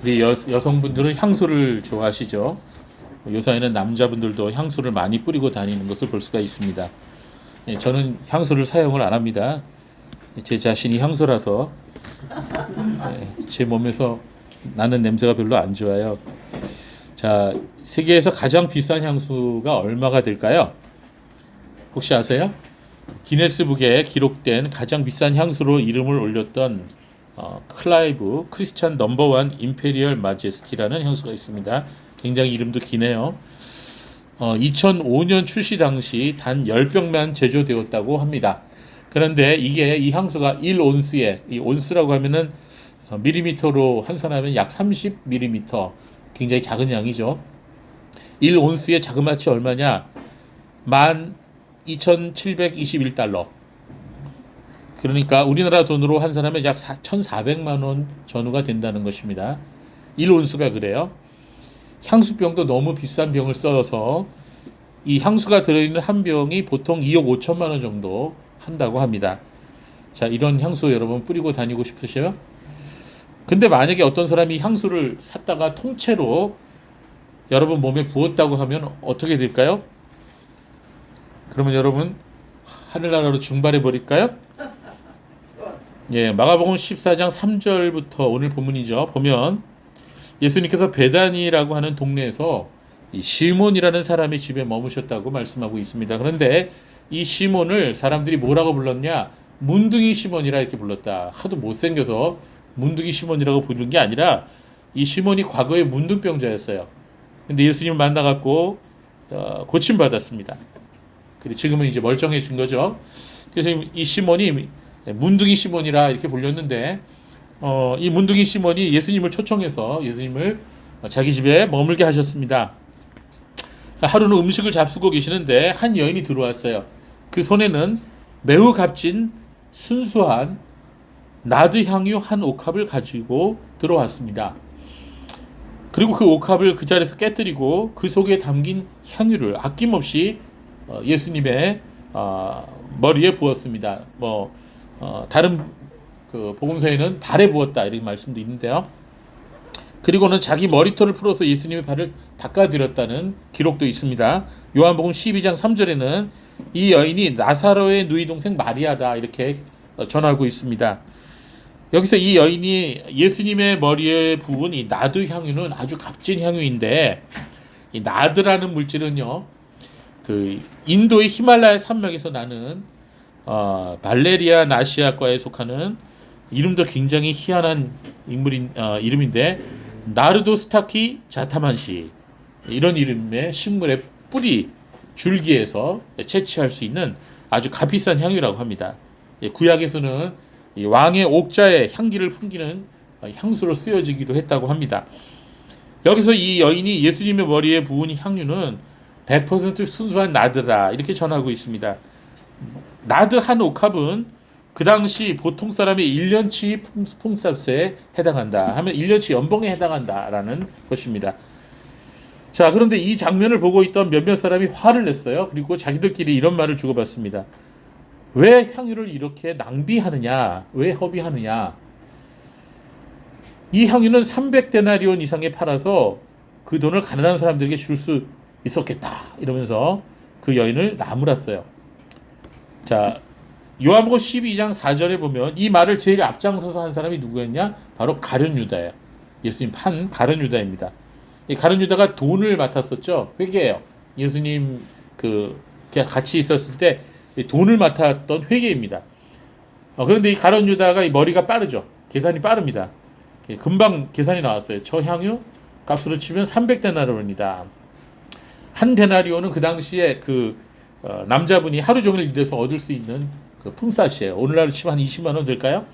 우리 여성분들은 향수를 좋아하시죠? 요새에는 남자분들도 향수를 많이 뿌리고 다니는 것을 볼 수가 있습니다. 예, 저는 향수를 사용을 안 합니다. 제 자신이 향수라서 제 몸에서 나는 냄새가 별로 안 좋아요. 자, 세계에서 가장 비싼 향수가 얼마가 될까요? 혹시 아세요? 기네스북에 기록된 가장 비싼 향수로 이름을 올렸던 클라이브 크리스찬 넘버원 임페리얼 마제스티라는 향수가 있습니다. 굉장히 이름도 기네요. 2005년 출시 당시 단 10병만 제조되었다고 합니다. 그런데 이 향수가 1온스에, 이 온스라고 하면은 밀리미터로 환산하면 약 30밀리미터, 굉장히 작은 양이죠. 1온스의 자그마치 얼마냐? 12,721달러. 그러니까 우리나라 돈으로 환산하면 약 1,400만 원 전후가 된다는 것입니다. 1온스가 그래요. 향수병도 너무 비싼 병을 써서 이 향수가 들어있는 한 병이 보통 2억 5천만 원 정도 한다고 합니다. 자, 이런 향수 여러분 뿌리고 다니고 싶으세요? 근데 만약에 어떤 사람이 향수를 샀다가 통째로 여러분 몸에 부었다고 하면 어떻게 될까요? 그러면 여러분 하늘나라로 증발해 버릴까요? 예, 마가복음 14장 3절부터 오늘 본문이죠. 보면 예수님께서 베다니라고 하는 동네에서 이 시몬이라는 사람이 집에 머무셨다고 말씀하고 있습니다. 그런데 이 시몬을 사람들이 뭐라고 불렀냐? 문둥이 시몬이라 이렇게 불렀다. 하도 못생겨서 문둥이 시몬이라고 부르는 게 아니라 이 시몬이 과거에 문둥병자였어요. 근데 예수님을 만나갖고 고침받았습니다. 그리고 지금은 이제 멀쩡해진 거죠. 그래서 이 시몬이 문둥이 시몬이라 이렇게 불렸는데 이 문둥이 시몬이 예수님을 초청해서 예수님을 자기 집에 머물게 하셨습니다. 하루는 음식을 잡수고 계시는데 한 여인이 들어왔어요. 그 손에는 매우 값진 순수한 나드 향유 한 옥합을 가지고 들어왔습니다. 그리고 그 옥합을 그 자리에서 깨뜨리고 그 속에 담긴 향유를 아낌없이 예수님의 머리에 부었습니다. 다른 그 복음서에는 발에 부었다 이런 말씀도 있는데요. 그리고는 자기 머리털을 풀어서 예수님의 발을 닦아드렸다는 기록도 있습니다. 요한복음 12장 3절에는 이 여인이 나사로의 누이 동생 마리아다 이렇게 전하고 있습니다. 여기서 이 여인이 예수님의 머리에 부은 이 나드 향유는 아주 값진 향유인데, 이 나드라는 물질은요, 그 인도의 히말라야 산맥에서 나는 발레리아 나시아과에 속하는 이름도 굉장히 희한한 이름인데 나르도 스타키 자타만시 이런 이름의 식물의 뿌리 줄기에서 채취할 수 있는 아주 값비싼 향유라고 합니다. 구약에서는 이 왕의 옥자의 향기를 풍기는 향수로 쓰여지기도 했다고 합니다. 여기서 이 여인이 예수님의 머리에 부은 향유는 100% 순수한 나드다 이렇게 전하고 있습니다. 나드 한 옥합은 그 당시 보통 사람의 1년치 품삯에 해당한다 하면 1년치 연봉에 해당한다라는 것입니다. 자, 그런데 이 장면을 보고 있던 몇몇 사람이 화를 냈어요. 그리고 자기들끼리 이런 말을 주고받습니다. 왜 향유를 이렇게 낭비하느냐? 왜 허비하느냐? 이 향유는 300데나리온 이상에 팔아서 그 돈을 가난한 사람들에게 줄 수 있었겠다 이러면서 그 여인을 나무랐어요. 자, 요한복음 12장 4절에 보면 이 말을 제일 앞장서서 한 사람이 누구였냐? 바로 가룟 유다예요. 예수님 판 가룟 유다입니다. 이 가룟 유다가 돈을 맡았었죠. 회계예요. 예수님 같이 있었을 때 돈을 맡았던 회계입니다. 그런데 이 가룟 유다가 이 머리가 빠르죠. 계산이 빠릅니다. 금방 계산이 나왔어요. 저 향유 값으로 치면 300데나리온이다. 한 데나리온은 그 당시에 남자분이 하루 종일 일해서 얻을 수 있는 그 품삯이에요. 오늘날로 치면 한 20만 원 될까요?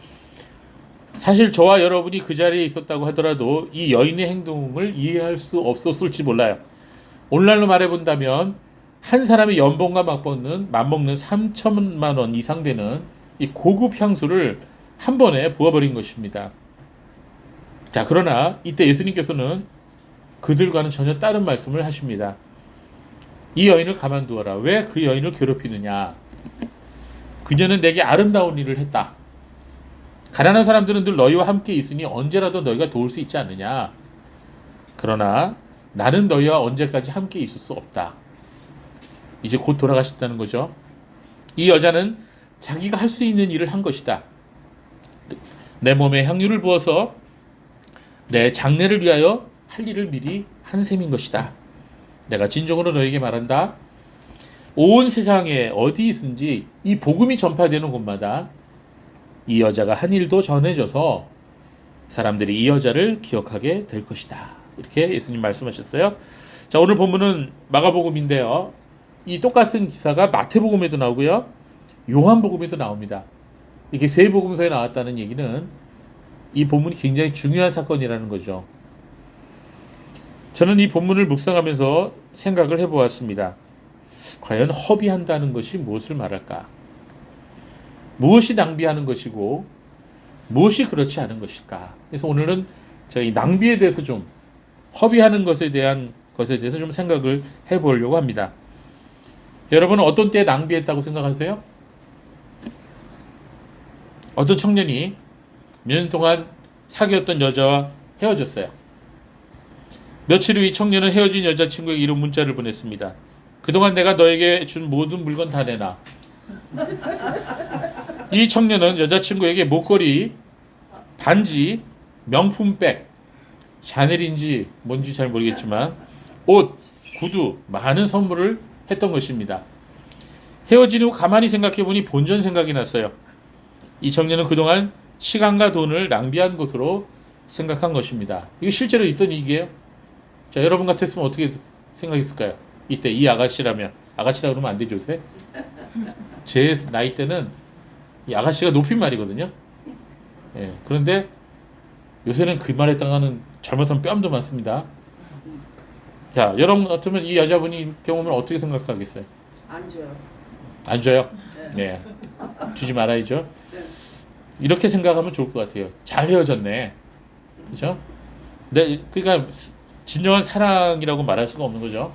사실 저와 여러분이 그 자리에 있었다고 하더라도 이 여인의 행동을 이해할 수 없었을지 몰라요. 오늘날로 말해본다면 한 사람의 연봉과 맞먹는 3천만 원 이상 되는 이 고급 향수를 한 번에 부어버린 것입니다. 자, 그러나 이때 예수님께서는 그들과는 전혀 다른 말씀을 하십니다. 이 여인을 가만두어라. 왜 그 여인을 괴롭히느냐? 그녀는 내게 아름다운 일을 했다. 가난한 사람들은 늘 너희와 함께 있으니 언제라도 너희가 도울 수 있지 않느냐. 그러나 나는 너희와 언제까지 함께 있을 수 없다. 이제 곧 돌아가신다는 거죠. 이 여자는 자기가 할 수 있는 일을 한 것이다. 내 몸에 향유를 부어서 내 장례를 위하여 할 일을 미리 한 셈인 것이다. 내가 진정으로 너에게 말한다. 온 세상에 어디 있든지 이 복음이 전파되는 곳마다 이 여자가 한 일도 전해져서 사람들이 이 여자를 기억하게 될 것이다. 이렇게 예수님 말씀하셨어요. 자, 오늘 본문은 마가복음인데요. 이 똑같은 기사가 마태복음에도 나오고요. 요한복음에도 나옵니다. 이렇게 세 복음서에 나왔다는 얘기는 이 본문이 굉장히 중요한 사건이라는 거죠. 저는 이 본문을 묵상하면서 생각을 해보았습니다. 과연 허비한다는 것이 무엇을 말할까? 무엇이 낭비하는 것이고 무엇이 그렇지 않은 것일까? 그래서 오늘은 저희 낭비에 대해서 좀 허비하는 것에 대해서 좀 생각을 해보려고 합니다. 여러분은 어떤 때에 낭비했다고 생각하세요? 어떤 청년이 몇 년 동안 사귀었던 여자와 헤어졌어요. 며칠 후 이 청년은 헤어진 여자친구에게 이런 문자를 보냈습니다. 그동안 내가 너에게 준 모든 물건 다 내놔. 이 청년은 여자친구에게 목걸이, 반지, 명품백, 샤넬인지 뭔지 잘 모르겠지만 옷, 구두, 많은 선물을 했던 것입니다. 헤어진 후 가만히 생각해보니 본전 생각이 났어요. 이 청년은 그동안 시간과 돈을 낭비한 것으로 생각한 것입니다. 이거 실제로 있던 얘기예요. 자, 여러분 같았으면 어떻게 생각했을까요? 이때 이 아가씨라면, 아가씨라 그러면 안 되죠, 요새? 제 나이 때는 이 아가씨가 높임말이거든요. 예, 그런데 요새는 그 말에 당하는 잘못하면 뺨도 많습니다. 자, 여러분 같으면 이 여자분이 경험을 어떻게 생각하겠어요? 안 줘요. 안 줘요? 네. 주지 말아야죠. 이렇게 생각하면 좋을 것 같아요. 잘 헤어졌네. 그죠? 네, 그러니까 진정한 사랑이라고 말할 수가 없는 거죠.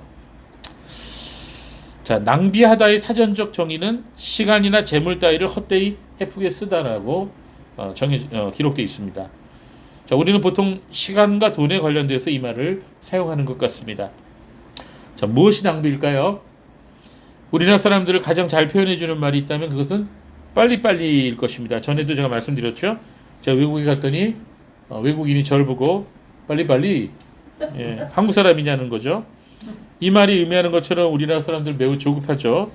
자, 낭비하다의 사전적 정의는 시간이나 재물 따위를 헛되이 헤프게 쓰다라고 기록되어 있습니다. 자, 우리는 보통 시간과 돈에 관련돼서 이 말을 사용하는 것 같습니다. 자, 무엇이 낭비일까요? 우리나라 사람들을 가장 잘 표현해주는 말이 있다면 그것은 빨리빨리일 것입니다. 전에도 제가 말씀드렸죠. 제가 외국에 갔더니 외국인이 저를 보고 빨리빨리, 예, 한국 사람이냐는 거죠. 이 말이 의미하는 것처럼 우리나라 사람들 매우 조급하죠.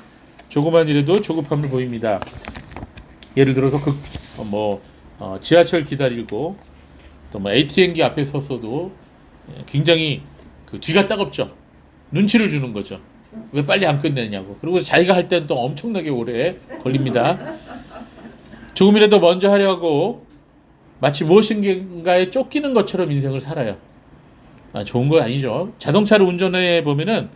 조그만 일에도 조급함을 보입니다. 예를 들어서 지하철 기다리고 또 ATM기 앞에 섰어도 굉장히 그 뒤가 따갑죠. 눈치를 주는 거죠. 왜 빨리 안 끝내냐고. 그리고 자기가 할 때는 또 엄청나게 오래 걸립니다. 조금이라도 먼저 하려고 마치 무엇인가에 쫓기는 것처럼 인생을 살아요. 좋은 거 아니죠. 자동차를 운전해 보면은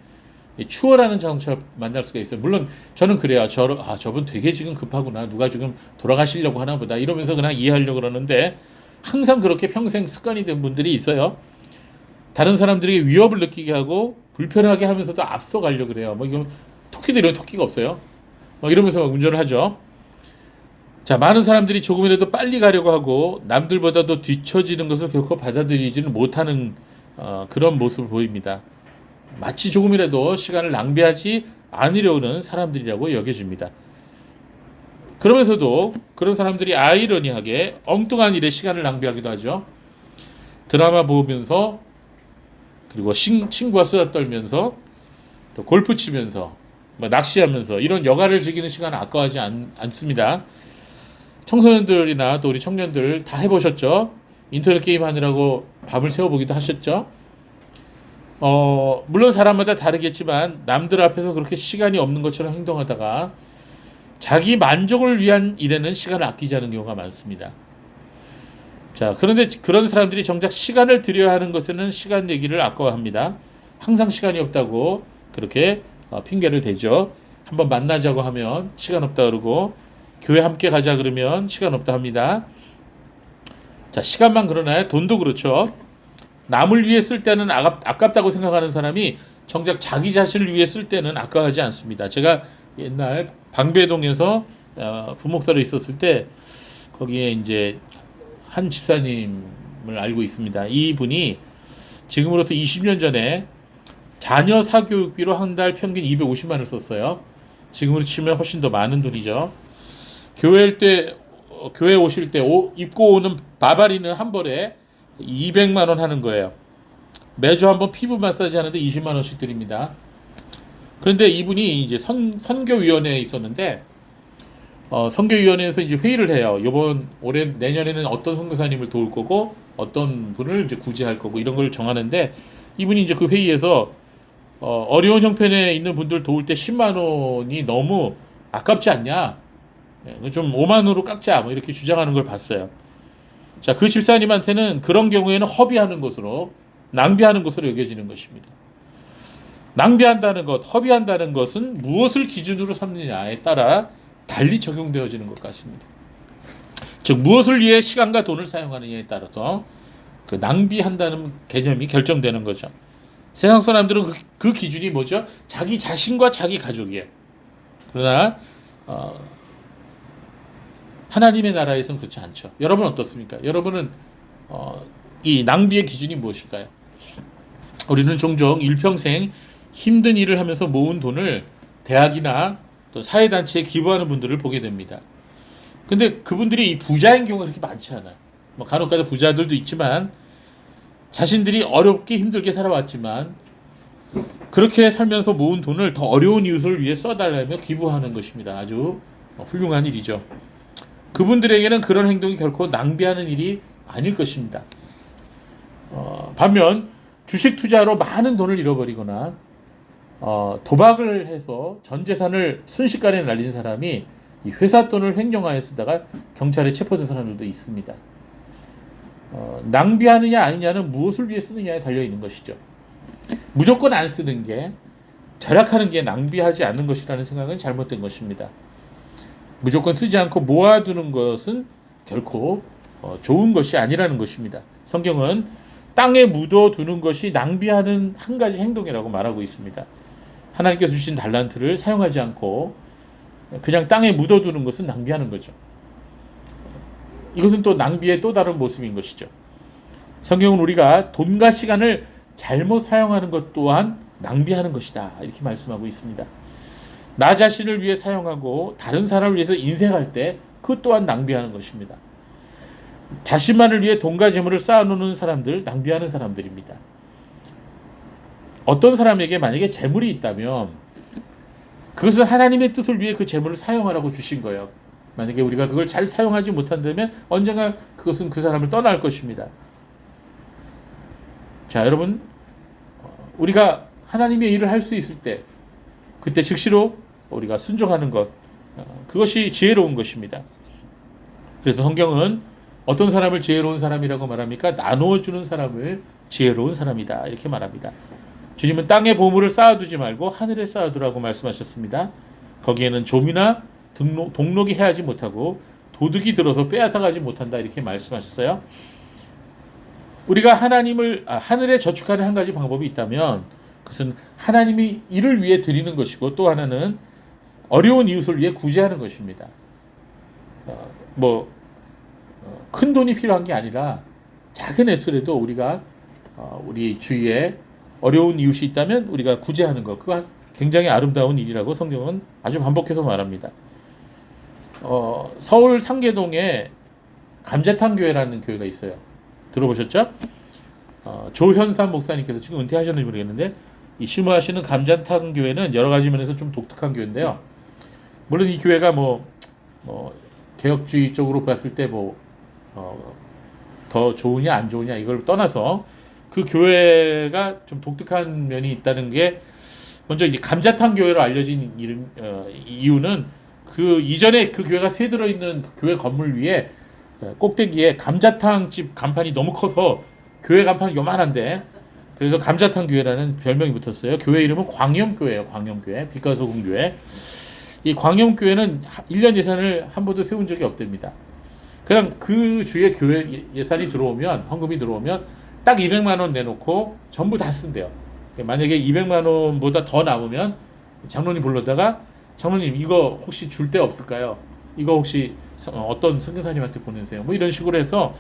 추월하는 자동차 만날 수가 있어요. 물론 저는 그래요. 저분 되게 지금 급하구나. 누가 지금 돌아가시려고 하나 보다. 이러면서 그냥 이해하려고 그러는데 항상 그렇게 평생 습관이 된 분들이 있어요. 다른 사람들에게 위협을 느끼게 하고 불편하게 하면서도 앞서가려고 그래요. 이건 토끼도 이런 토끼가 없어요. 이러면서 운전을 하죠. 자, 많은 사람들이 조금이라도 빨리 가려고 하고 남들보다도 뒤처지는 것을 결코 받아들이지는 못하는 그런 모습을 보입니다. 마치 조금이라도 시간을 낭비하지 않으려는 사람들이라고 여겨집니다. 그러면서도 그런 사람들이 아이러니하게 엉뚱한 일에 시간을 낭비하기도 하죠. 드라마 보면서, 그리고 친구와 수다 떨면서, 또 골프 치면서, 낚시하면서 이런 여가를 즐기는 시간을 아까워하지 않습니다. 청소년들이나 또 우리 청년들 다 해보셨죠? 인터넷 게임 하느라고 밤을 새워보기도 하셨죠? 물론 사람마다 다르겠지만 남들 앞에서 그렇게 시간이 없는 것처럼 행동하다가 자기 만족을 위한 일에는 시간을 아끼지 않은 경우가 많습니다. 자, 그런데 그런 사람들이 정작 시간을 들여야 하는 것에는 시간 얘기를 아까워합니다. 항상 시간이 없다고 그렇게 핑계를 대죠. 한번 만나자고 하면 시간 없다 그러고 교회 함께 가자 그러면 시간 없다 합니다. 자, 시간만 그러나요? 돈도 그렇죠. 남을 위해 쓸 때는 아깝다고 생각하는 사람이 정작 자기 자신을 위해 쓸 때는 아까워하지 않습니다. 제가 옛날 방배동에서 부목사로 있었을 때 거기에 이제 한 집사님을 알고 있습니다. 이분이 지금으로부터 20년 전에 자녀 사교육비로 한 달 평균 250만 원을 썼어요. 지금으로 치면 훨씬 더 많은 돈이죠. 교회 오실 때 입고 오는 바바리는 한 벌에 200만 원 하는 거예요. 매주 한번 피부 마사지 하는데 20만 원씩 드립니다. 그런데 이분이 이제 선교위원회에 있었는데, 선교위원회에서 이제 회의를 해요. 내년에는 어떤 선교사님을 도울 거고, 어떤 분을 이제 구제할 거고, 이런 걸 정하는데, 이분이 이제 그 회의에서, 어려운 형편에 있는 분들 도울 때 10만 원이 너무 아깝지 않냐? 좀 5만 원으로 깎자. 뭐 이렇게 주장하는 걸 봤어요. 자, 그 집사님한테는 그런 경우에는 허비하는 것으로, 낭비하는 것으로 여겨지는 것입니다. 낭비한다는 것, 허비한다는 것은 무엇을 기준으로 삼느냐에 따라 달리 적용되어지는 것 같습니다. 즉, 무엇을 위해 시간과 돈을 사용하느냐에 따라서 그 낭비한다는 개념이 결정되는 거죠. 세상 사람들은 그 기준이 뭐죠? 자기 자신과 자기 가족이에요. 그러나 하나님의 나라에서는 그렇지 않죠. 여러분은 어떻습니까? 여러분은 이 낭비의 기준이 무엇일까요? 우리는 종종 일평생 힘든 일을 하면서 모은 돈을 대학이나 또 사회단체에 기부하는 분들을 보게 됩니다. 근데 그분들이 부자인 경우가 그렇게 많지 않아요. 뭐 간혹가다 부자들도 있지만 자신들이 어렵게 힘들게 살아왔지만 그렇게 살면서 모은 돈을 더 어려운 이웃을 위해 써달라며 기부하는 것입니다. 아주 훌륭한 일이죠. 그분들에게는 그런 행동이 결코 낭비하는 일이 아닐 것입니다. 반면 주식 투자로 많은 돈을 잃어버리거나 도박을 해서 전 재산을 순식간에 날린 사람이 이 회사 돈을 횡령하여 쓰다가 경찰에 체포된 사람들도 있습니다. 낭비하느냐 아니냐는 무엇을 위해 쓰느냐에 달려있는 것이죠. 무조건 안 쓰는 게, 절약하는 게 낭비하지 않는 것이라는 생각은 잘못된 것입니다. 무조건 쓰지 않고 모아두는 것은 결코 좋은 것이 아니라는 것입니다. 성경은 땅에 묻어두는 것이 낭비하는 한 가지 행동이라고 말하고 있습니다. 하나님께서 주신 달란트를 사용하지 않고 그냥 땅에 묻어두는 것은 낭비하는 거죠. 이것은 또 낭비의 또 다른 모습인 것이죠. 성경은 우리가 돈과 시간을 잘못 사용하는 것 또한 낭비하는 것이다, 이렇게 말씀하고 있습니다. 나 자신을 위해 사용하고 다른 사람을 위해서 인색할 때 그 또한 낭비하는 것입니다. 자신만을 위해 돈과 재물을 쌓아놓는 사람들, 낭비하는 사람들입니다. 어떤 사람에게 만약에 재물이 있다면 그것은 하나님의 뜻을 위해 그 재물을 사용하라고 주신 거예요. 만약에 우리가 그걸 잘 사용하지 못한다면 언젠가 그것은 그 사람을 떠날 것입니다. 자, 여러분, 우리가 하나님의 일을 할 수 있을 때 그때 즉시로 우리가 순종하는 것, 그것이 지혜로운 것입니다. 그래서 성경은 어떤 사람을 지혜로운 사람이라고 말합니까? 나누어주는 사람을 지혜로운 사람이다, 이렇게 말합니다. 주님은 땅에 보물을 쌓아두지 말고 하늘에 쌓아두라고 말씀하셨습니다. 거기에는 좀이나 동록이 해하지 못하고 도둑이 들어서 빼앗아가지 못한다, 이렇게 말씀하셨어요. 우리가 하늘에 저축하는 한 가지 방법이 있다면 그것은 하나님이 이를 위해 드리는 것이고, 또 하나는 어려운 이웃을 위해 구제하는 것입니다. 큰 돈이 필요한 게 아니라 작은 애술에도 우리가 우리 주위에 어려운 이웃이 있다면 우리가 구제하는 것, 그건 굉장히 아름다운 일이라고 성경은 아주 반복해서 말합니다. 서울 상계동에 감자탕 교회라는 교회가 있어요. 들어보셨죠? 조현삼 목사님께서 지금 은퇴하셨는지 모르겠는데 이 심호하시는 감자탕 교회는 여러 가지 면에서 좀 독특한 교회인데요. 물론 이 교회가 개혁주의 쪽으로 봤을 때 더 좋으냐 안 좋으냐 이걸 떠나서 그 교회가 좀 독특한 면이 있다는 게, 먼저 이 감자탕 교회로 알려진 이유는 그 이전에 그 교회가 새들어 있는 그 교회 건물 위에 꼭대기에 감자탕집 간판이 너무 커서 교회 간판이 요만한데, 그래서 감자탕 교회라는 별명이 붙었어요. 교회 이름은 광염교회예요. 광염교회, 빛과소금교회. 이 광염교회는 1년 예산을 한 번도 세운 적이 없답니다. 그냥 그 주에 교회 예산이 들어오면, 헌금이 들어오면 딱 200만 원 내놓고 전부 다 쓴대요. 만약에 200만 원보다 더 남으면 장로님 불러다가, 장로님 이거 혹시 줄 데 없을까요? 이거 혹시 어떤 선교사님한테 보내세요. 이런 식으로 해서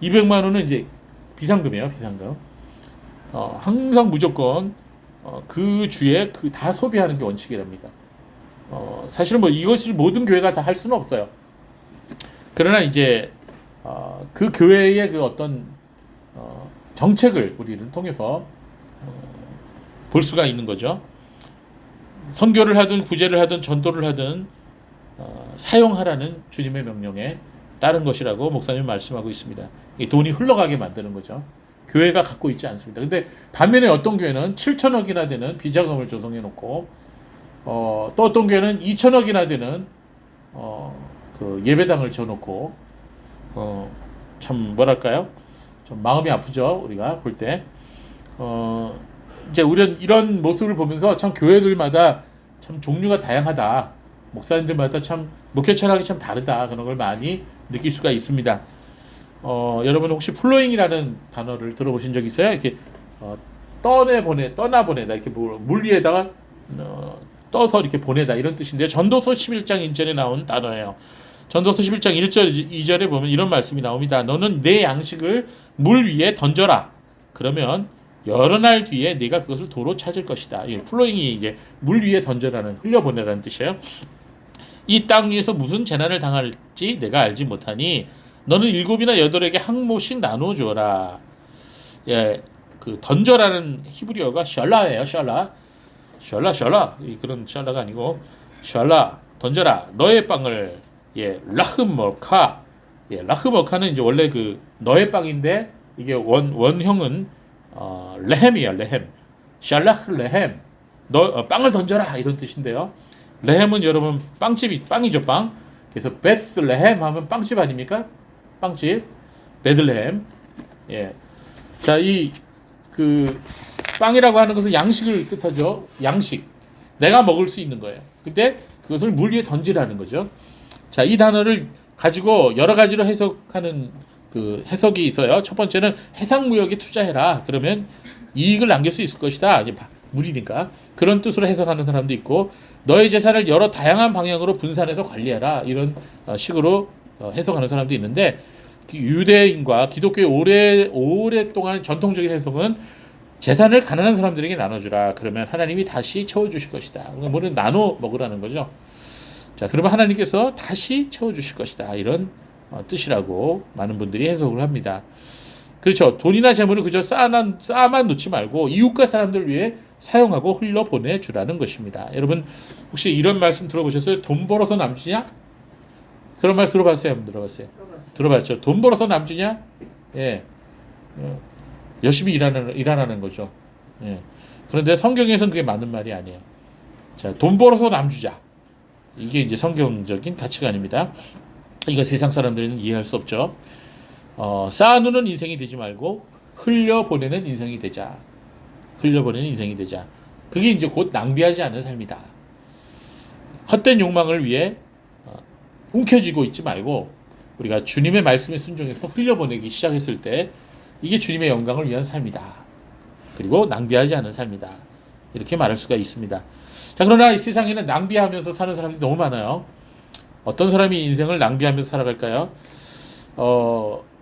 200만 원은 이제 비상금이에요, 비상금. 항상 무조건 그 주에 그 다 소비하는 게 원칙이랍니다. 사실은 뭐 이것을 모든 교회가 다 할 수는 없어요. 그러나 이제 그 교회의 그 어떤 정책을 우리는 통해서 볼 수가 있는 거죠. 선교를 하든 구제를 하든 전도를 하든 사용하라는 주님의 명령에 따른 것이라고 목사님 말씀하고 있습니다. 이 돈이 흘러가게 만드는 거죠. 교회가 갖고 있지 않습니다. 근데 반면에 어떤 교회는 7천억이나 되는 비자금을 조성해 놓고 또 어떤 교회는 2천억이나 되는 그 예배당을 져놓고 참 뭐랄까요? 좀 마음이 아프죠. 우리가 볼 때 이제 우리는 이런 모습을 보면서 참 교회들마다 참 종류가 다양하다. 목사님들마다 참 목회 철학이 참 다르다. 그런 걸 많이 느낄 수가 있습니다. 여러분 혹시 플로잉이라는 단어를 들어보신 적 있어요? 이렇게 떠나보내다 이렇게 물 위에다가 떠서 이렇게 보내다 이런 뜻인데요. 전도서 11장 1절에 나온 단어예요. 전도서 11장 1절 2절에 보면 이런 말씀이 나옵니다. 너는 내 양식을 물 위에 던져라. 그러면 여러 날 뒤에 네가 그것을 도로 찾을 것이다. 플로잉이 이제 물 위에 던져라는 흘려보내라는 뜻이에요. 이 땅 위에서 무슨 재난을 당할지 내가 알지 못하니 너는 7이나 8에게 한 모씩 나누어 주어라. 예, 그 던져라는 히브리어가 샬라예요. 샬라. 그런 샬라가 아니고 샬라. 던져라. 너의 빵을 라흐머카. 라흐머카는 이제 원래 그 너의 빵인데 이게 원형은 레헴이야. 레헴. 샬라흐 레헴. 너 빵을 던져라 이런 뜻인데요. 레헴은 여러분 빵이죠, 빵. 그래서 베슬레헴 하면 빵집 아닙니까? 빵집. 베들레헴. 예. 자, 그 빵이라고 하는 것은 양식을 뜻하죠. 양식. 내가 먹을 수 있는 거예요. 근데 그것을 물 위에 던지라는 거죠. 자, 이 단어를 가지고 여러 가지로 해석하는 그 해석이 있어요. 첫 번째는 해상무역에 투자해라. 그러면 이익을 남길 수 있을 것이다. 물이니까. 그런 뜻으로 해석하는 사람도 있고, 너의 재산을 여러 다양한 방향으로 분산해서 관리해라. 이런 식으로 해석하는 사람도 있는데, 유대인과 기독교의 오랫동안 전통적인 해석은 재산을 가난한 사람들에게 나눠주라. 그러면 하나님이 다시 채워주실 것이다. 뭐는 나눠 먹으라는 거죠. 자, 그러면 하나님께서 다시 채워주실 것이다. 이런 뜻이라고 많은 분들이 해석을 합니다. 그렇죠. 돈이나 재물을 그저 쌓아만 놓지 말고 이웃과 사람들을 위해 사용하고 흘려보내주라는 것입니다. 여러분 혹시 이런 말씀 들어보셨어요? 돈 벌어서 남주냐? 그런 말 들어봤어요? 안 들어봤어요? 들어봤죠. 돈 벌어서 남주냐? 예. 열심히 일하라는 거죠. 예. 그런데 성경에서는 그게 맞는 말이 아니에요. 자, 돈 벌어서 남주자. 이게 이제 성경적인 가치관입니다. 이거 세상 사람들은 이해할 수 없죠. 쌓아놓는 인생이 되지 말고 흘려보내는 인생이 되자. 흘려보내는 인생이 되자. 그게 이제 곧 낭비하지 않는 삶이다. 헛된 욕망을 위해 움켜쥐고 있지 말고 우리가 주님의 말씀에 순종해서 흘려보내기 시작했을 때 이게 주님의 영광을 위한 삶이다. 그리고 낭비하지 않은 삶이다. 이렇게 말할 수가 있습니다. 자, 그러나 이 세상에는 낭비하면서 사는 사람들이 너무 많아요. 어떤 사람이 인생을 낭비하면서 살아갈까요?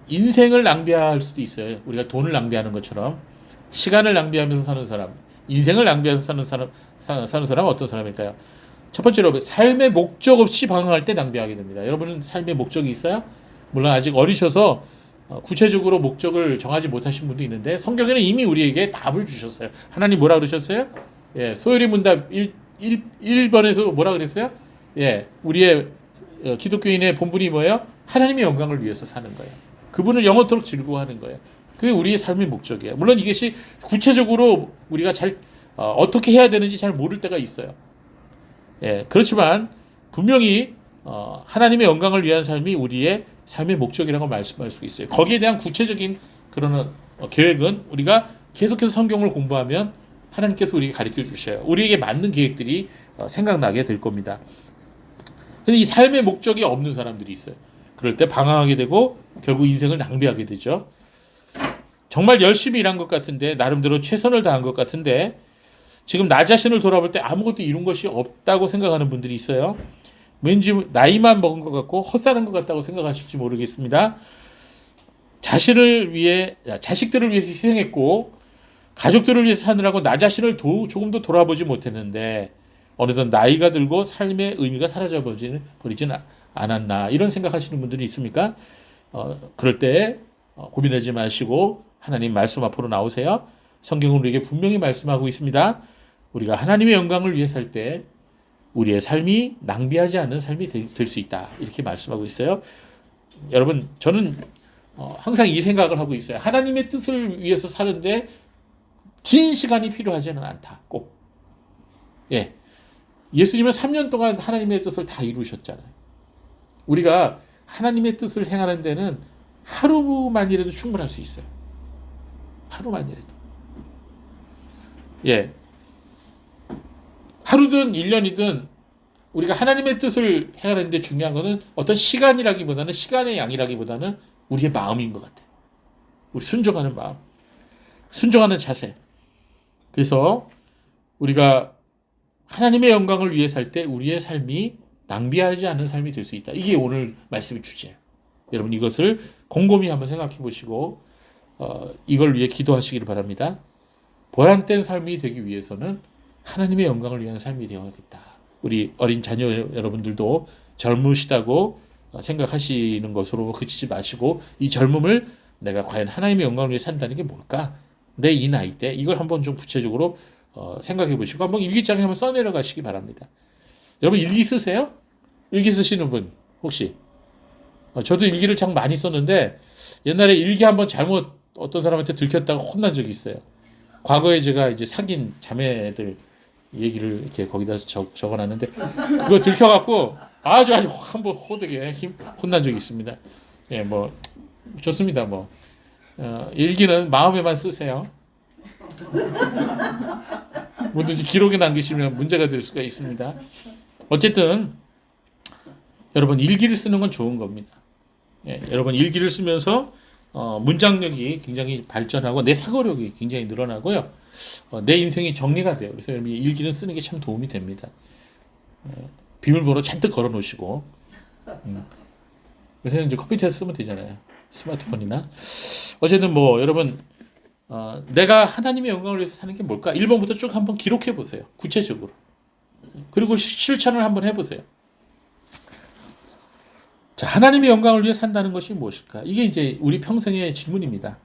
인생을 낭비할 수도 있어요. 우리가 돈을 낭비하는 것처럼 시간을 낭비하면서 사는 사람, 인생을 낭비하면서 사는 사람은 어떤 사람일까요? 첫 번째로 삶의 목적 없이 방황할 때 낭비하게 됩니다. 여러분은 삶의 목적이 있어요? 물론 아직 어리셔서 구체적으로 목적을 정하지 못하신 분도 있는데 성경에는 이미 우리에게 답을 주셨어요. 하나님 뭐라 그러셨어요? 예, 소요리 문답 1번에서 뭐라 그랬어요? 예, 우리의 기독교인의 본분이 뭐예요? 하나님의 영광을 위해서 사는 거예요. 그분을 영원토록 즐거워하는 거예요. 그게 우리의 삶의 목적이에요. 물론 이것이 구체적으로 우리가 어떻게 해야 되는지 잘 모를 때가 있어요. 예, 그렇지만 분명히 하나님의 영광을 위한 삶이 우리의 삶의 목적이라고 말씀할 수 있어요. 거기에 대한 구체적인 그런 계획은 우리가 계속해서 성경을 공부하면 하나님께서 우리에게 가르쳐 주셔요. 우리에게 맞는 계획들이 생각나게 될 겁니다. 근데 이 삶의 목적이 없는 사람들이 있어요. 그럴 때 방황하게 되고 결국 인생을 낭비하게 되죠. 정말 열심히 일한 것 같은데 나름대로 최선을 다한 것 같은데 지금 나 자신을 돌아볼 때 아무것도 이룬 것이 없다고 생각하는 분들이 있어요. 왠지 나이만 먹은 것 같고 헛사는 것 같다고 생각하실지 모르겠습니다. 자식들을 위해서 희생했고 가족들을 위해서 사느라고 나 자신을 조금 더 돌아보지 못했는데 어느덧 나이가 들고 삶의 의미가 사라져버리지는 않았나, 이런 생각하시는 분들이 있습니까? 그럴 때 고민하지 마시고 하나님 말씀 앞으로 나오세요. 성경은 우리에게 분명히 말씀하고 있습니다. 우리가 하나님의 영광을 위해 살 때 우리의 삶이 낭비하지 않는 삶이 될 수 있다, 이렇게 말씀하고 있어요. 여러분, 저는 항상 이 생각을 하고 있어요. 하나님의 뜻을 위해서 사는데 긴 시간이 필요하지는 않다. 꼭. 예. 예수님은 3년 동안 하나님의 뜻을 다 이루셨잖아요. 우리가 하나님의 뜻을 행하는 데는 하루만이라도 충분할 수 있어요. 하루만이라도. 예. 하루든 1년이든 우리가 하나님의 뜻을 행하는데 중요한 것은 어떤 시간이라기보다는, 시간의 양이라기보다는 우리의 마음인 것 같아요. 우리 순종하는 마음, 순종하는 자세. 그래서 우리가 하나님의 영광을 위해 살 때 우리의 삶이 낭비하지 않은 삶이 될 수 있다. 이게 오늘 말씀의 주제예요. 여러분, 이것을 곰곰이 한번 생각해 보시고 이걸 위해 기도하시기를 바랍니다. 보람된 삶이 되기 위해서는 하나님의 영광을 위한 삶이 되어야겠다. 우리 어린 자녀 여러분들도 젊으시다고 생각하시는 것으로 그치지 마시고, 이 젊음을 내가 과연 하나님의 영광을 위해 산다는 게 뭘까? 내 이 나이 때 이걸 한번 좀 구체적으로 생각해 보시고 한번 일기장에 한번 써내려 가시기 바랍니다. 여러분, 일기 쓰세요? 일기 쓰시는 분 혹시? 저도 일기를 참 많이 썼는데 옛날에 일기 한번 잘못 어떤 사람한테 들켰다가 혼난 적이 있어요. 과거에 제가 이제 사귄 자매들 얘기를 이렇게 거기다 적어놨는데 그거 들켜갖고 아주 한번 호되게 혼난 적이 있습니다. 예, 뭐 좋습니다. 뭐 일기는 마음에만 쓰세요. 뭐든지 기록에 남기시면 문제가 될 수가 있습니다. 어쨌든 여러분, 일기를 쓰는 건 좋은 겁니다. 예, 여러분 일기를 쓰면서 문장력이 굉장히 발전하고 내 사고력이 굉장히 늘어나고요. 내 인생이 정리가 돼요. 그래서 여러분 일기는 쓰는 게 참 도움이 됩니다. 비밀번호 잔뜩 걸어 놓으시고 요새는 이제 컴퓨터에서 쓰면 되잖아요. 스마트폰이나. 어쨌든 뭐 여러분 내가 하나님의 영광을 위해서 사는 게 뭘까? 1번부터 쭉 한번 기록해 보세요. 구체적으로. 그리고 실천을 한번 해보세요. 자, 하나님의 영광을 위해 산다는 것이 무엇일까? 이게 이제 우리 평생의 질문입니다.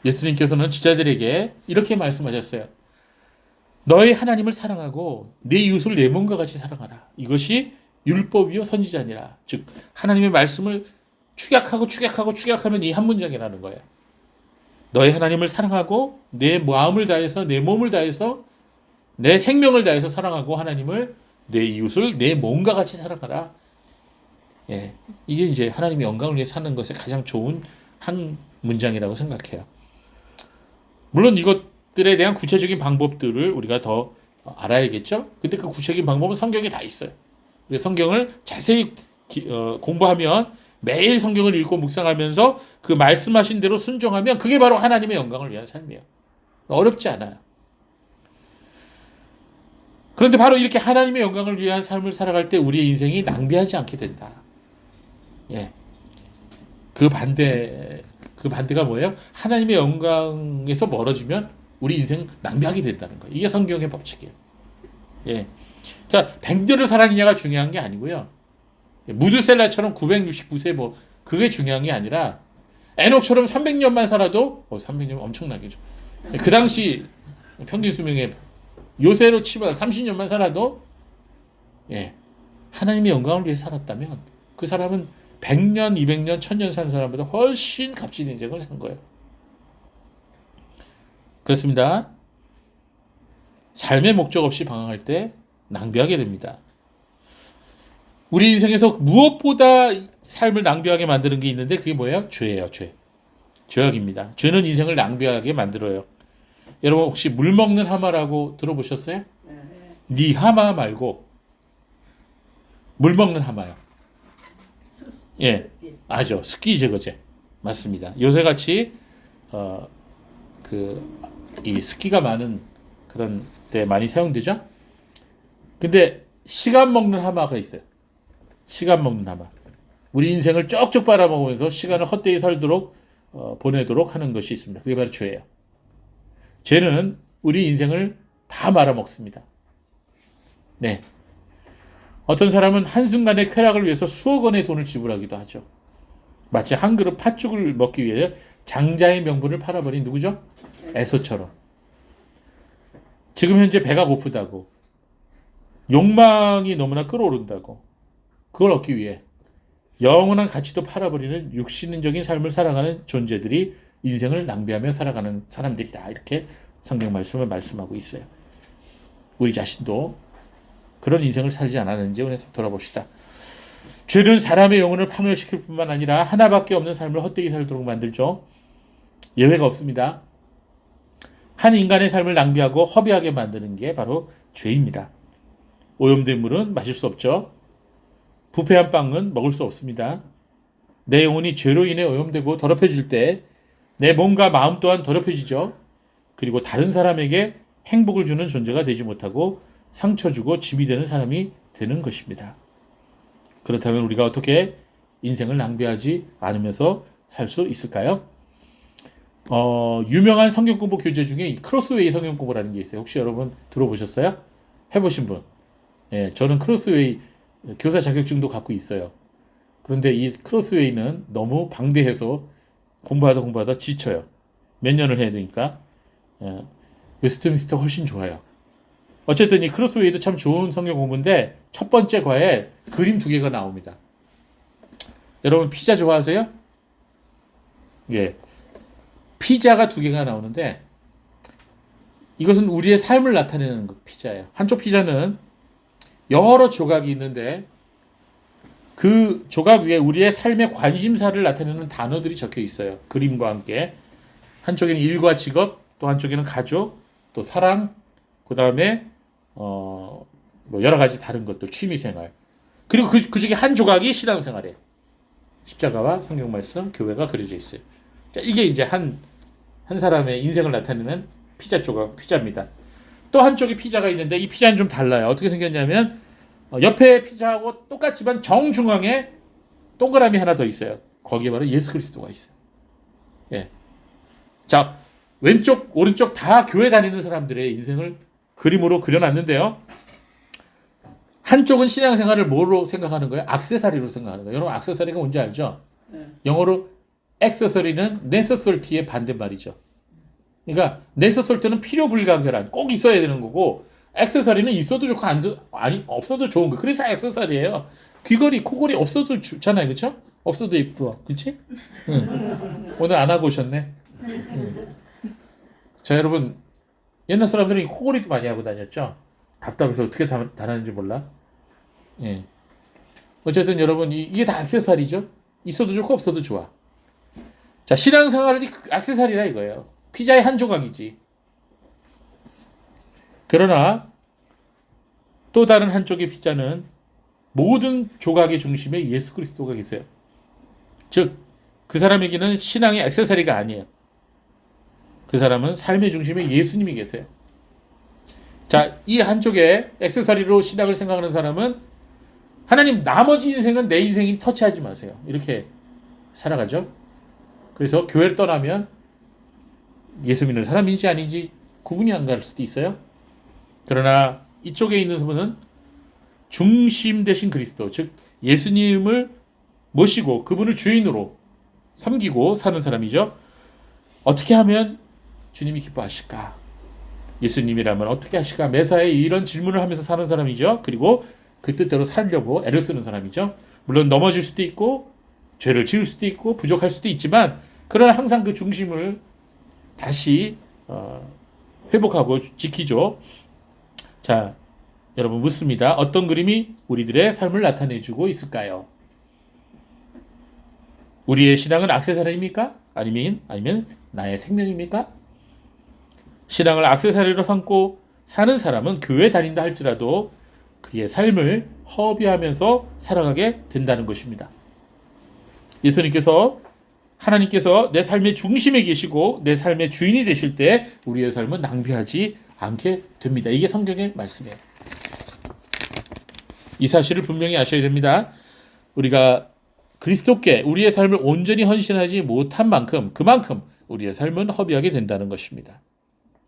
예수님께서는 제자들에게 이렇게 말씀하셨어요. 너희 하나님을 사랑하고 내 이웃을 내 몸과 같이 사랑하라. 이것이 율법이요 선지자니라. 즉 하나님의 말씀을 축약하면 이 한 문장이라는 거예요. 너희 하나님을 사랑하고 내 마음을 다해서, 내 몸을 다해서, 내 생명을 다해서 사랑하고 하나님을, 내 이웃을 내 몸과 같이 사랑하라. 예, 이게 이제 하나님의 영광을 위해 사는 것의 가장 좋은 한 문장이라고 생각해요. 물론 이것들에 대한 구체적인 방법들을 우리가 더 알아야겠죠. 근데 그 구체적인 방법은 성경에 다 있어요. 그래서 성경을 자세히 공부하면, 매일 성경을 읽고 묵상하면서 그 말씀하신 대로 순종하면 그게 바로 하나님의 영광을 위한 삶이에요. 어렵지 않아요. 그런데 바로 이렇게 하나님의 영광을 위한 삶을 살아갈 때 우리의 인생이 낭비하지 않게 된다. 예. 그 반대가 뭐예요? 하나님의 영광에서 멀어지면 우리 인생 낭비하게 된다는 거예요. 이게 성경의 법칙이에요. 예. 그러니까 100년을 살았느냐가 중요한 게 아니고요. 무드셀라처럼 969세 뭐 그게 중요한 게 아니라 에녹처럼 300년만 살아도 300년 엄청나겠죠. 그 당시 평균 수명의 요새로 치면 30년만 살아도 예, 하나님의 영광을 위해 살았다면 그 사람은 100년, 200년, 1000년 산 사람보다 훨씬 값진 인생을 산 거예요. 그렇습니다. 삶의 목적 없이 방황할 때 낭비하게 됩니다. 우리 인생에서 무엇보다 삶을 낭비하게 만드는 게 있는데 그게 뭐예요? 죄예요. 죄. 죄악입니다. 죄는 인생을 낭비하게 만들어요. 여러분 혹시 물 먹는 하마라고 들어보셨어요? 니 하마 말고 물 먹는 하마요. 예, 아죠. 습기 제거제 맞습니다. 요새같이 이 습기가 많은 그런 데 많이 사용되죠. 근데 시간 먹는 하마가 있어요. 시간 먹는 하마. 우리 인생을 쪽쪽 빨아먹으면서 시간을 헛되이 살도록 보내도록 하는 것이 있습니다. 그게 바로 죄예요. 죄는 우리 인생을 다 말아먹습니다. 네. 어떤 사람은 한순간의 쾌락을 위해서 수억 원의 돈을 지불하기도 하죠. 마치 한 그릇 팥죽을 먹기 위해 장자의 명분을 팔아버린 누구죠? 에서처럼. 지금 현재 배가 고프다고, 욕망이 너무나 끌어오른다고, 그걸 얻기 위해 영원한 가치도 팔아버리는 육신적인 삶을 살아가는 존재들이 인생을 낭비하며 살아가는 사람들이다. 이렇게 성경 말씀을 말씀하고 있어요. 우리 자신도 그런 인생을 살지 않았는지 오늘 돌아봅시다. 죄는 사람의 영혼을 파멸시킬 뿐만 아니라 하나밖에 없는 삶을 헛되이 살도록 만들죠. 예외가 없습니다. 한 인간의 삶을 낭비하고 허비하게 만드는 게 바로 죄입니다. 오염된 물은 마실 수 없죠. 부패한 빵은 먹을 수 없습니다. 내 영혼이 죄로 인해 오염되고 더럽혀질 때 내 몸과 마음 또한 더럽혀지죠. 그리고 다른 사람에게 행복을 주는 존재가 되지 못하고 상처 주고 짐이 되는 사람이 되는 것입니다. 그렇다면 우리가 어떻게 인생을 낭비하지 않으면서 살 수 있을까요? 유명한 성경 공부 교재 중에 크로스웨이 성경 공부라는 게 있어요. 혹시 여러분 들어보셨어요? 해보신 분? 예, 저는 크로스웨이 교사 자격증도 갖고 있어요. 그런데 이 크로스웨이는 너무 방대해서 공부하다 지쳐요. 몇 년을 해야 되니까. 예, 웨스트민스터 훨씬 좋아요. 어쨌든 이 크로스웨이도 참 좋은 성경 공부인데 첫 번째 과에 그림 2개가 나옵니다. 여러분 피자 좋아하세요? 예. 피자가 2개가 나오는데 이것은 우리의 삶을 나타내는 피자예요. 한쪽 피자는 여러 조각이 있는데 그 조각 위에 우리의 삶의 관심사를 나타내는 단어들이 적혀 있어요. 그림과 함께. 한쪽에는 일과 직업, 또 한쪽에는 가족, 또 사랑, 그 다음에 뭐 여러 가지 다른 것들, 취미생활. 그리고 그 중에 한 조각이 신앙생활이에요. 십자가와 성경 말씀, 교회가 그려져 있어요. 자, 이게 이제 한 사람의 인생을 나타내는 피자 조각, 피자입니다. 또 한쪽에 피자가 있는데 이 피자는 좀 달라요. 어떻게 생겼냐면 옆에 피자하고 똑같지만 정중앙에 동그라미 하나 더 있어요. 거기에 바로 예수 그리스도가 있어요. 예. 자, 왼쪽, 오른쪽 다 교회 다니는 사람들의 인생을 그림으로 그려놨는데요. 한쪽은 신앙생활을 뭐로 생각하는 거예요? 액세서리로 생각하는 거예요. 여러분 액세서리가 뭔지 알죠? 네. 영어로 액세서리는 necessity의 반대말이죠. 그러니까 necessity는 필요 불가결한, 꼭 있어야 되는 거고 액세서리는 있어도 좋고 없어도 좋은 거. 그래서 액세서리예요. 귀걸이, 코걸이 없어도 좋잖아요. 그렇죠? 없어도 예뻐. 그렇지? 응. 오늘 안 하고 오셨네. 응. 자, 여러분 옛날 사람들은 코걸이도 많이 하고 다녔죠. 답답해서 어떻게 다녔는지 몰라. 예. 어쨌든 여러분 이게 다 액세서리죠. 있어도 좋고 없어도 좋아. 자, 신앙생활이 액세서리라 이거예요. 피자의 한 조각이지. 그러나 또 다른 한쪽의 피자는 모든 조각의 중심에 예수 그리스도가 계세요. 즉, 그 사람에게는 신앙의 액세서리가 아니에요. 그 사람은 삶의 중심에 예수님이 계세요. 자, 이 한쪽에 액세서리로 신앙을 생각하는 사람은 하나님 나머지 인생은 내 인생인 터치하지 마세요. 이렇게 살아가죠. 그래서 교회를 떠나면 예수 믿는 사람인지 아닌지 구분이 안 갈 수도 있어요. 그러나 이쪽에 있는 분은 중심 되신 그리스도, 즉 예수님을 모시고 그분을 주인으로 섬기고 사는 사람이죠. 어떻게 하면 주님이 기뻐하실까? 예수님이라면 어떻게 하실까? 매사에 이런 질문을 하면서 사는 사람이죠. 그리고 그 뜻대로 살려고 애를 쓰는 사람이죠. 물론 넘어질 수도 있고 죄를 지을 수도 있고 부족할 수도 있지만 그러나 항상 그 중심을 다시 회복하고 지키죠. 자, 여러분 묻습니다. 어떤 그림이 우리들의 삶을 나타내주고 있을까요? 우리의 신앙은 액세서리입니까? 아니면 나의 생명입니까? 신앙을 액세서리로 삼고 사는 사람은 교회 다닌다 할지라도 그의 삶을 허비하면서 살아가게 된다는 것입니다. 하나님께서 내 삶의 중심에 계시고 내 삶의 주인이 되실 때 우리의 삶은 낭비하지 않게 됩니다. 이게 성경의 말씀이에요. 이 사실을 분명히 아셔야 됩니다. 우리가 그리스도께 우리의 삶을 온전히 헌신하지 못한 만큼 그만큼 우리의 삶은 허비하게 된다는 것입니다.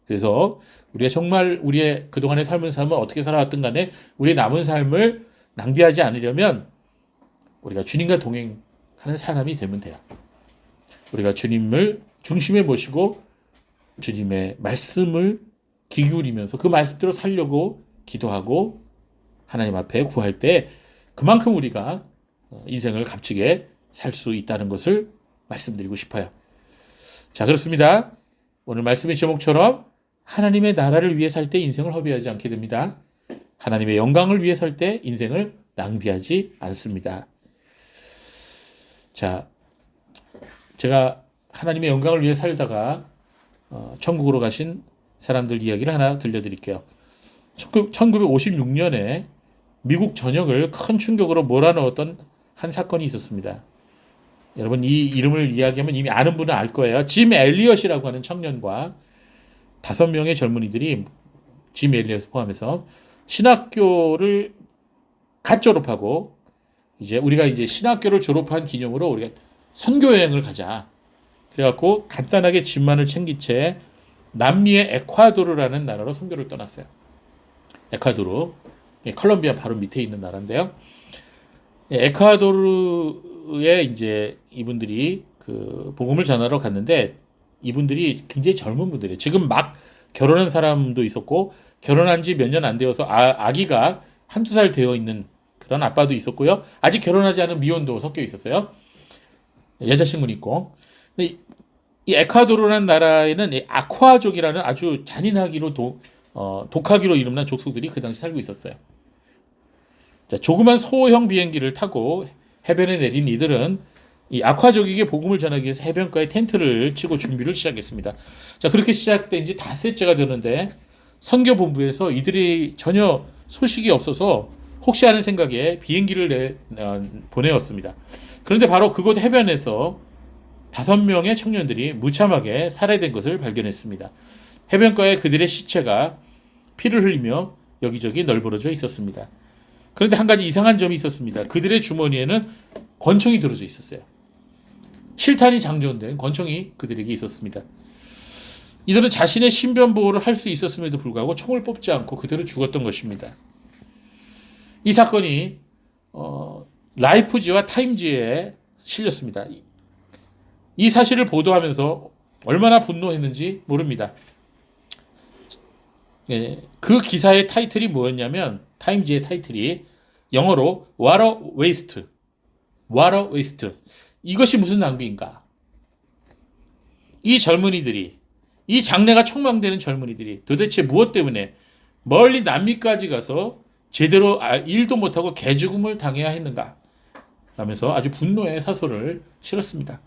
그래서 우리가 정말 우리의 그동안의 삶은 어떻게 살아왔든 간에 우리의 남은 삶을 낭비하지 않으려면 우리가 주님과 동행하는 사람이 되면 돼요. 우리가 주님을 중심에 모시고 주님의 말씀을 귀 기울이면서 그 말씀대로 살려고 기도하고 하나님 앞에 구할 때 그만큼 우리가 인생을 값지게 살 수 있다는 것을 말씀드리고 싶어요. 자, 그렇습니다. 오늘 말씀의 제목처럼 하나님의 나라를 위해 살 때 인생을 허비하지 않게 됩니다. 하나님의 영광을 위해 살 때 인생을 낭비하지 않습니다. 자, 제가 하나님의 영광을 위해 살다가 천국으로 가신 사람들 이야기를 하나 들려드릴게요. 1956년에 미국 전역을 큰 충격으로 몰아넣었던 한 사건이 있었습니다. 여러분 이 이름을 이야기하면 이미 아는 분은 알 거예요. 짐 엘리엇이라고 하는 청년과 5명의 젊은이들이 짐 엘리엇을 포함해서 신학교를 갓 졸업하고 우리가 신학교를 졸업한 기념으로 우리가 선교 여행을 가자. 그래갖고 간단하게 짐만을 챙긴 채 남미의 에콰도르라는 나라로 선교를 떠났어요. 에콰도르, 콜롬비아 바로 밑에 있는 나라인데요. 에콰도르에 이분들이 그 복음을 전하러 갔는데 이분들이 굉장히 젊은 분들이에요. 지금 막 결혼한 사람도 있었고 결혼한 지 몇 년 안 되어서 아기가 한두 살 되어 있는 그런 아빠도 있었고요. 아직 결혼하지 않은 미혼도 섞여 있었어요. 여자친구는 있고. 이 에콰도르라는 나라에는 아쿠아족이라는 아주 잔인하기로 독하기로 이름난 족속들이 그 당시 살고 있었어요. 자, 조그만 소형 비행기를 타고 해변에 내린 이들은 이 아쿠아족에게 복음을 전하기 위해서 해변가에 텐트를 치고 준비를 시작했습니다. 자, 그렇게 시작된 지 닷새째가 되는데 선교본부에서 이들이 전혀 소식이 없어서 혹시 하는 생각에 비행기를 보내었습니다. 그런데 바로 그곳 해변에서 5명의 청년들이 무참하게 살해된 것을 발견했습니다. 해변가에 그들의 시체가 피를 흘리며 여기저기 널브러져 있었습니다. 그런데 한 가지 이상한 점이 있었습니다. 그들의 주머니에는 권총이 들어져 있었어요. 실탄이 장전된 권총이 그들에게 있었습니다. 이들은 자신의 신변 보호를 할 수 있었음에도 불구하고 총을 뽑지 않고 그대로 죽었던 것입니다. 이 사건이 라이프지와 타임지에 실렸습니다. 이 사실을 보도하면서 얼마나 분노했는지 모릅니다. 그 기사의 타이틀이 뭐였냐면 타임지의 타이틀이 영어로 What a waste. What a waste. 이것이 무슨 낭비인가. 이 젊은이들이 이 장래가 촉망되는 젊은이들이 도대체 무엇 때문에 멀리 남미까지 가서 제대로 일도 못하고 개죽음을 당해야 했는가 라면서 아주 분노의 사설을 실었습니다.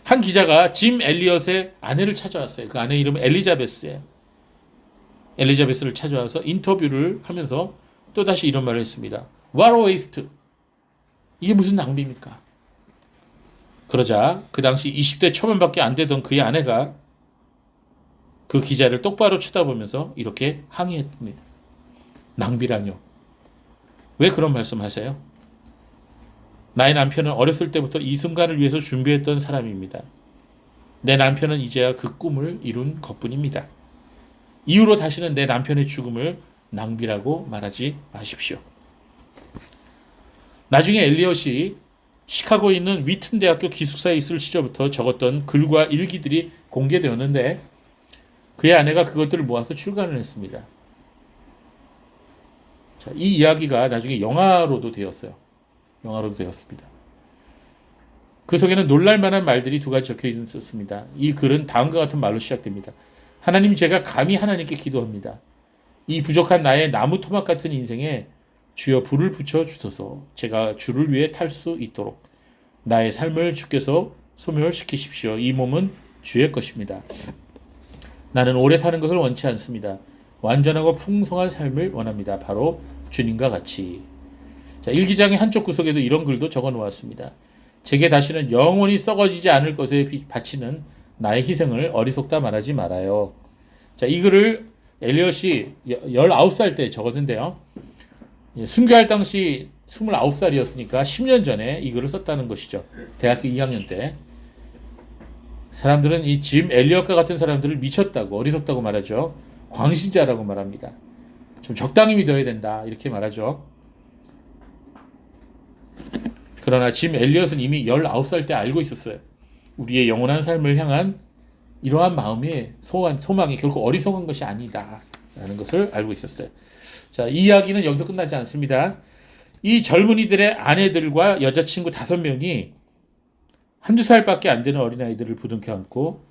한 기자가 짐 엘리엇의 아내를 찾아왔어요. 그 아내 이름은 엘리자베스예요. 엘리자베스를 찾아와서 인터뷰를 하면서 또다시 이런 말을 했습니다. What a waste. 이게 무슨 낭비입니까? 그러자 그 당시 20대 초반밖에 안 되던 그의 아내가 그 기자를 똑바로 쳐다보면서 이렇게 항의했습니다. 낭비라뇨. 왜 그런 말씀하세요? 나의 남편은 어렸을 때부터 이 순간을 위해서 준비했던 사람입니다. 내 남편은 이제야 그 꿈을 이룬 것뿐입니다. 이후로 다시는 내 남편의 죽음을 낭비라고 말하지 마십시오. 나중에 엘리엇이 시카고에 있는 위튼 대학교 기숙사에 있을 시절부터 적었던 글과 일기들이 공개되었는데 그의 아내가 그것들을 모아서 출간을 했습니다. 자, 이 이야기가 나중에 영화로도 되었어요. 영화로도 되었습니다. 그 속에는 놀랄만한 말들이 2가지 적혀 있었습니다. 이 글은 다음과 같은 말로 시작됩니다. 하나님, 제가 감히 하나님께 기도합니다. 이 부족한 나의 나무 토막 같은 인생에 주여 불을 붙여 주소서. 제가 주를 위해 탈 수 있도록 나의 삶을 주께서 소멸시키십시오. 이 몸은 주의 것입니다. 나는 오래 사는 것을 원치 않습니다. 완전하고 풍성한 삶을 원합니다. 바로 주님과 같이. 자, 일기장의 한쪽 구석에도 이런 글도 적어 놓았습니다. 제게 다시는 영원히 썩어지지 않을 것에 바치는 나의 희생을 어리석다 말하지 말아요. 자, 이 글을 엘리엇이 19살 때 적었는데요. 순교할 당시 29살이었으니까 10년 전에 이 글을 썼다는 것이죠. 대학교 2학년 때. 사람들은 이 짐 엘리엇과 같은 사람들을 미쳤다고, 어리석다고 말하죠. 광신자라고 말합니다. 좀 적당히 믿어야 된다, 이렇게 말하죠. 그러나 짐 엘리엇은 이미 19살 때 알고 있었어요. 우리의 영원한 삶을 향한 이러한 마음의 소망이 결코 어리석은 것이 아니다 라는 것을 알고 있었어요. 자, 이 이야기는 여기서 끝나지 않습니다. 이 젊은이들의 아내들과 여자친구 5명이 한두 살밖에 안 되는 어린아이들을 부둥켜 안고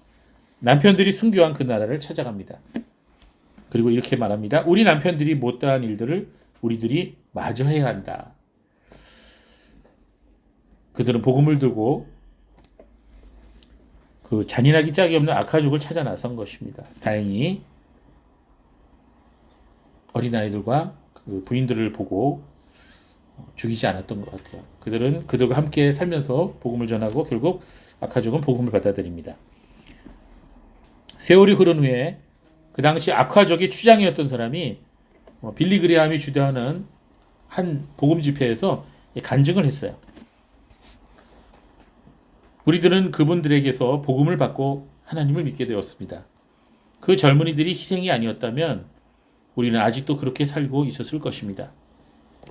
남편들이 순교한 그 나라를 찾아갑니다. 그리고 이렇게 말합니다. 우리 남편들이 못다한 일들을 우리들이 마저 해야 한다. 그들은 복음을 들고 그 잔인하기 짝이 없는 아카족을 찾아 나선 것입니다. 다행히 어린아이들과 그 부인들을 보고 죽이지 않았던 것 같아요. 그들은 그들과 함께 살면서 복음을 전하고 결국 아카족은 복음을 받아들입니다. 세월이 흐른 후에 그 당시 아카족의 추장이었던 사람이 빌리 그레함이 주도하는 한 복음 집회에서 간증을 했어요. 우리들은 그분들에게서 복음을 받고 하나님을 믿게 되었습니다. 그 젊은이들이 희생이 아니었다면 우리는 아직도 그렇게 살고 있었을 것입니다.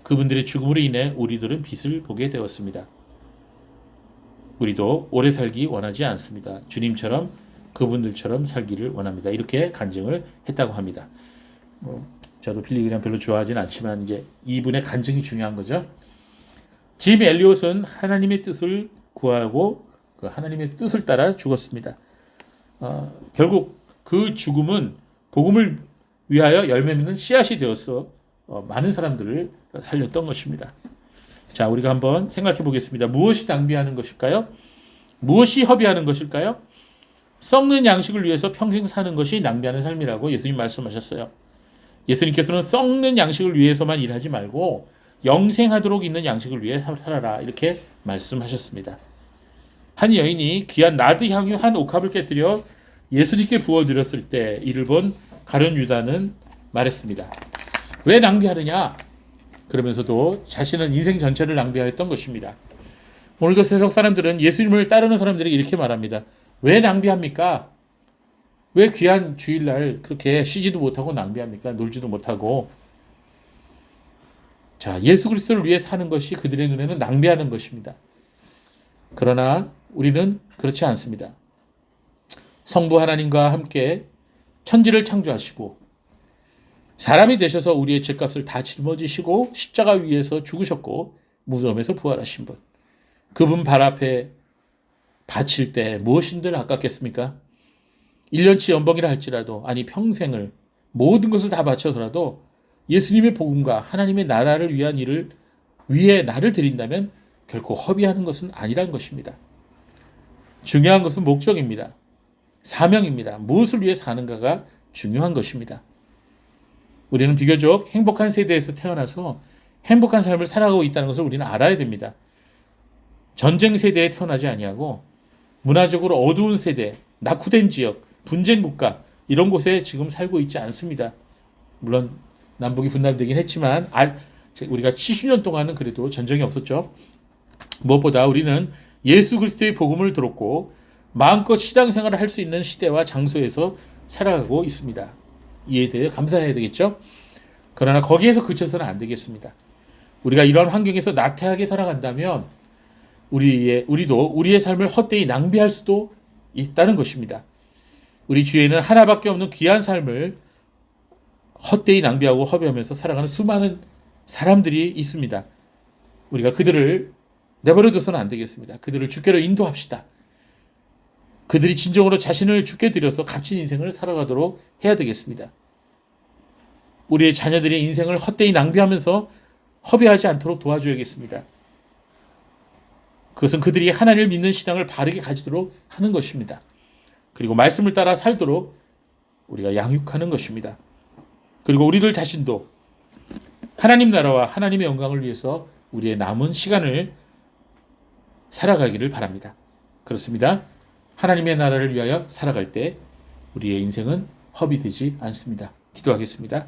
그분들의 죽음으로 인해 우리들은 빛을 보게 되었습니다. 우리도 오래 살기 원하지 않습니다. 주님처럼 그분들처럼 살기를 원합니다. 이렇게 간증을 했다고 합니다. 저도 빌리 그레함 별로 좋아하진 않지만 이제 이분의 간증이 중요한 거죠. 짐 엘리엇은 하나님의 뜻을 구하고 그 하나님의 뜻을 따라 죽었습니다. 결국 그 죽음은 복음을 위하여 열매 맺는 씨앗이 되어서 많은 사람들을 살렸던 것입니다. 자, 우리가 한번 생각해 보겠습니다. 무엇이 낭비하는 것일까요? 무엇이 허비하는 것일까요? 썩는 양식을 위해서 평생 사는 것이 낭비하는 삶이라고 예수님 말씀하셨어요. 예수님께서는 썩는 양식을 위해서만 일하지 말고 영생하도록 있는 양식을 위해 살아라, 이렇게 말씀하셨습니다. 한 여인이 귀한 나드 향유 한 옥합을 깨뜨려 예수님께 부어드렸을 때 이를 본 가룟 유다는 말했습니다. 왜 낭비하느냐? 그러면서도 자신은 인생 전체를 낭비하였던 것입니다. 오늘도 세상 사람들은 예수님을 따르는 사람들에게 이렇게 말합니다. 왜 낭비합니까? 왜 귀한 주일날 그렇게 쉬지도 못하고 낭비합니까? 놀지도 못하고. 자, 예수 그리스도를 위해 사는 것이 그들의 눈에는 낭비하는 것입니다. 그러나 우리는 그렇지 않습니다. 성부 하나님과 함께 천지를 창조하시고 사람이 되셔서 우리의 죄값을 다 짊어지시고 십자가 위에서 죽으셨고 무덤에서 부활하신 분. 그분 발 앞에 바칠 때 무엇인들 아깝겠습니까? 1년치 연봉이라 할지라도, 아니 평생을 모든 것을 다 바쳐서라도 예수님의 복음과 하나님의 나라를 위한 일을 위해 나를 드린다면 결코 허비하는 것은 아니란 것입니다. 중요한 것은 목적입니다. 사명입니다. 무엇을 위해 사는가가 중요한 것입니다. 우리는 비교적 행복한 세대에서 태어나서 행복한 삶을 살아가고 있다는 것을 우리는 알아야 됩니다. 전쟁 세대에 태어나지 아니하고 문화적으로 어두운 세대, 낙후된 지역, 분쟁 국가 이런 곳에 지금 살고 있지 않습니다. 물론 남북이 분단되긴 했지만 우리가 70년 동안은 그래도 전쟁이 없었죠. 무엇보다 우리는 예수 그리스도의 복음을 들었고 마음껏 신앙생활을 할 수 있는 시대와 장소에서 살아가고 있습니다. 이에 대해 감사해야 되겠죠. 그러나 거기에서 그쳐서는 안 되겠습니다. 우리가 이런 환경에서 나태하게 살아간다면 우리도 우리의 삶을 헛되이 낭비할 수도 있다는 것입니다. 우리 주위에는 하나밖에 없는 귀한 삶을 헛되이 낭비하고 허비하면서 살아가는 수많은 사람들이 있습니다. 우리가 그들을 내버려둬서는 안 되겠습니다. 그들을 주께로 인도합시다. 그들이 진정으로 자신을 주께 드려서 값진 인생을 살아가도록 해야 되겠습니다. 우리의 자녀들의 인생을 헛되이 낭비하면서 허비하지 않도록 도와줘야겠습니다. 그것은 그들이 하나님을 믿는 신앙을 바르게 가지도록 하는 것입니다. 그리고 말씀을 따라 살도록 우리가 양육하는 것입니다. 그리고 우리들 자신도 하나님 나라와 하나님의 영광을 위해서 우리의 남은 시간을 살아가기를 바랍니다. 그렇습니다. 하나님의 나라를 위하여 살아갈 때 우리의 인생은 허비되지 않습니다. 기도하겠습니다.